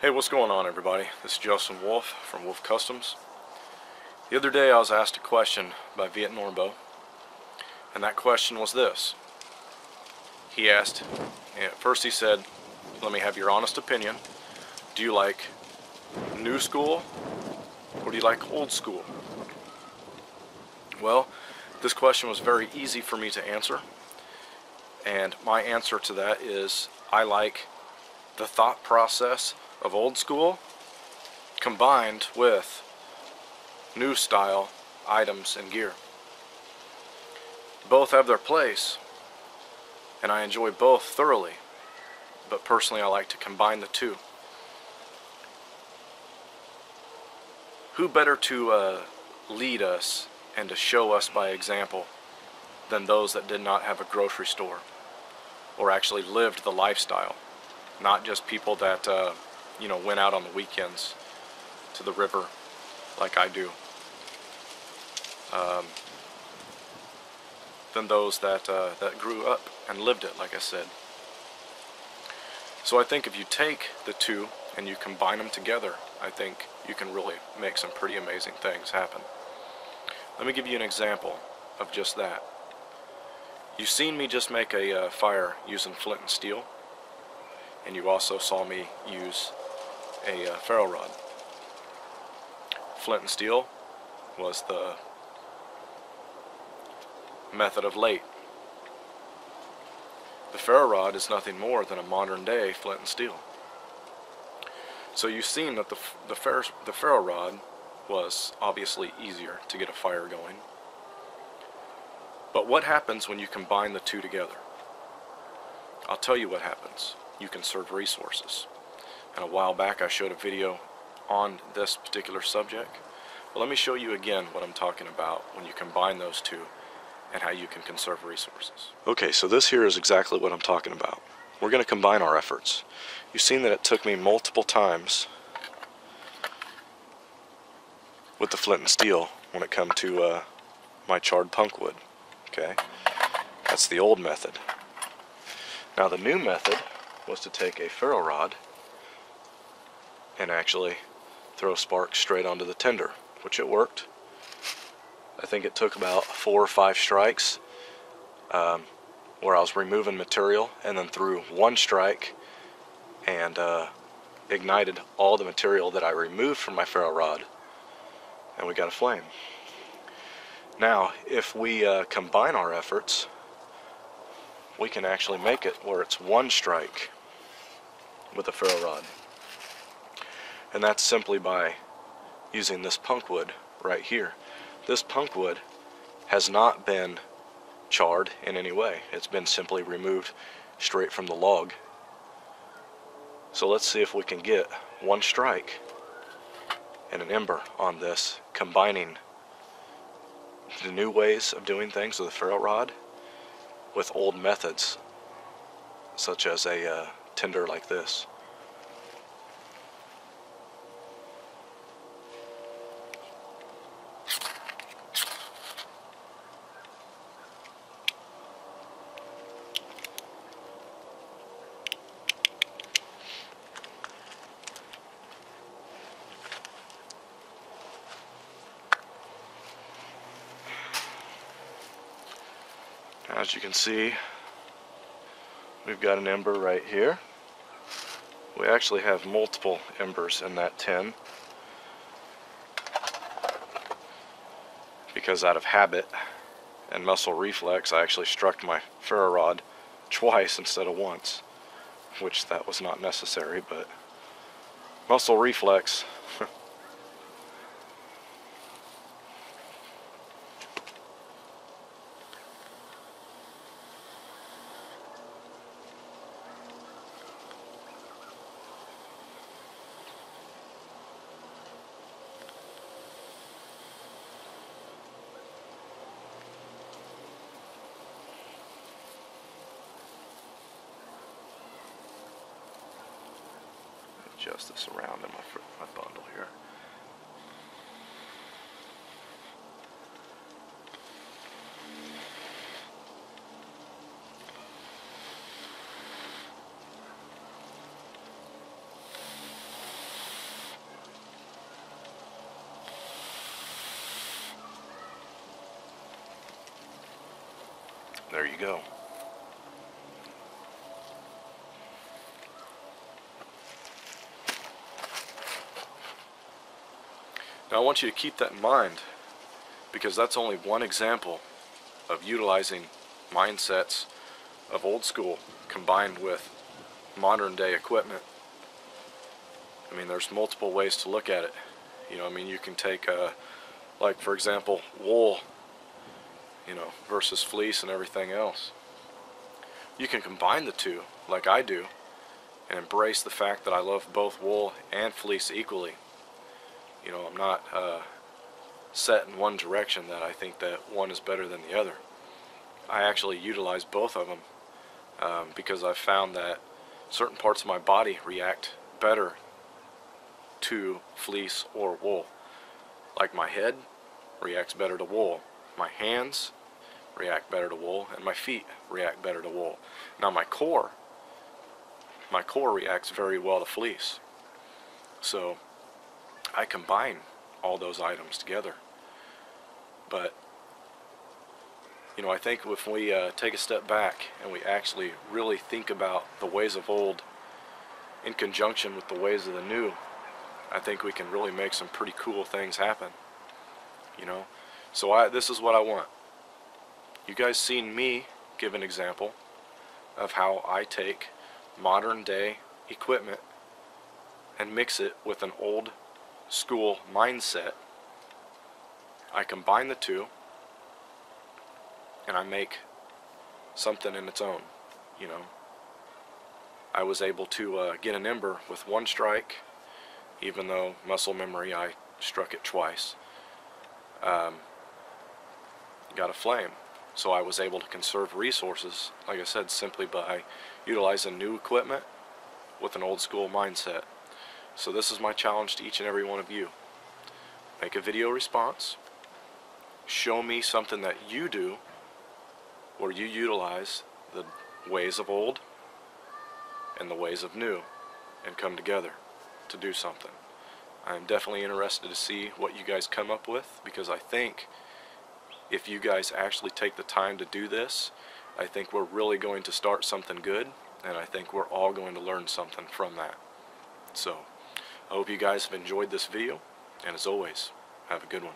Hey, what's going on, everybody? This is Justin Wolf from Wolf Customs. The other day I was asked a question by Viet Norbo, and that question was this. He asked, at first he said, let me have your honest opinion. Do you like new school or do you like old school? Well, this question was very easy for me to answer, and my answer to that is I like the thought process of old school combined with new style items and gear. Both have their place, and I enjoy both thoroughly, but personally I like to combine the two. Who better to lead us and to show us by example than those that did not have a grocery store or actually lived the lifestyle, not just people that went out on the weekends to the river like I do, than those that grew up and lived it, like I said. So I think if you take the two and you combine them together, I think you can really make some pretty amazing things happen. Let me give you an example of just that. You've seen me just make a fire using flint and steel, and you also saw me use a ferro rod. Flint and steel was the method of late. The ferro rod is nothing more than a modern day flint and steel. So you've seen that the ferro rod was obviously easier to get a fire going. But what happens when you combine the two together? I'll tell you what happens. You conserve resources. And a while back I showed a video on this particular subject. But let me show you again what I'm talking about when you combine those two and how you can conserve resources. Okay, so this here is exactly what I'm talking about. We're going to combine our efforts. You've seen that it took me multiple times with the flint and steel when it come to my charred punk wood. Okay, that's the old method. Now the new method was to take a ferro rod and actually throw sparks straight onto the tinder, which it worked. I think it took about 4 or 5 strikes where I was removing material and then threw one strike and ignited all the material that I removed from my ferro rod, and we got a flame. Now if we combine our efforts, we can actually make it where it's one strike with a ferro rod, and that's simply by using this punk wood right here. This punk wood has not been charred in any way. It's been simply removed straight from the log. So let's see if we can get one strike and an ember on this, combining the new ways of doing things with a ferro rod with old methods, such as a tinder like this. As you can see, we've got an ember right here. We actually have multiple embers in that tin because out of habit and muscle reflex I actually struck my ferro rod twice instead of once, which that was not necessary, but muscle reflex. Adjust this around in my bundle here. there you go. Now I want you to keep that in mind, because that's only one example of utilizing mindsets of old school combined with modern day equipment. I mean, there's multiple ways to look at it. You know, I mean, you can take like for example wool, you know, versus fleece and everything else. You can combine the two like I do and embrace the fact that I love both wool and fleece equally. You know, I'm not set in one direction that I think that one is better than the other. I actually utilize both of them because I've found that certain parts of my body react better to fleece or wool. Like my head reacts better to wool, my hands react better to wool, and my feet react better to wool. Now my core reacts very well to fleece. So I combine all those items together. But you know, I think if we take a step back and we actually really think about the ways of old in conjunction with the ways of the new, I think we can really make some pretty cool things happen. You know, so this is what I want. You guys seen me give an example of how I take modern day equipment and mix it with an old school mindset. I combine the two and I make something in its own. You know, I was able to get an ember with one strike, even though muscle memory I struck it twice. Got a flame. So I was able to conserve resources, like I said, simply by utilizing new equipment with an old school mindset. So this is my challenge to each and every one of you. Make a video response. Show me something that you do where you utilize the ways of old and the ways of new and come together to do something. I'm definitely interested to see what you guys come up with, because I think if you guys actually take the time to do this, I think we're really going to start something good, and I think we're all going to learn something from that. So I hope you guys have enjoyed this video, and as always, have a good one.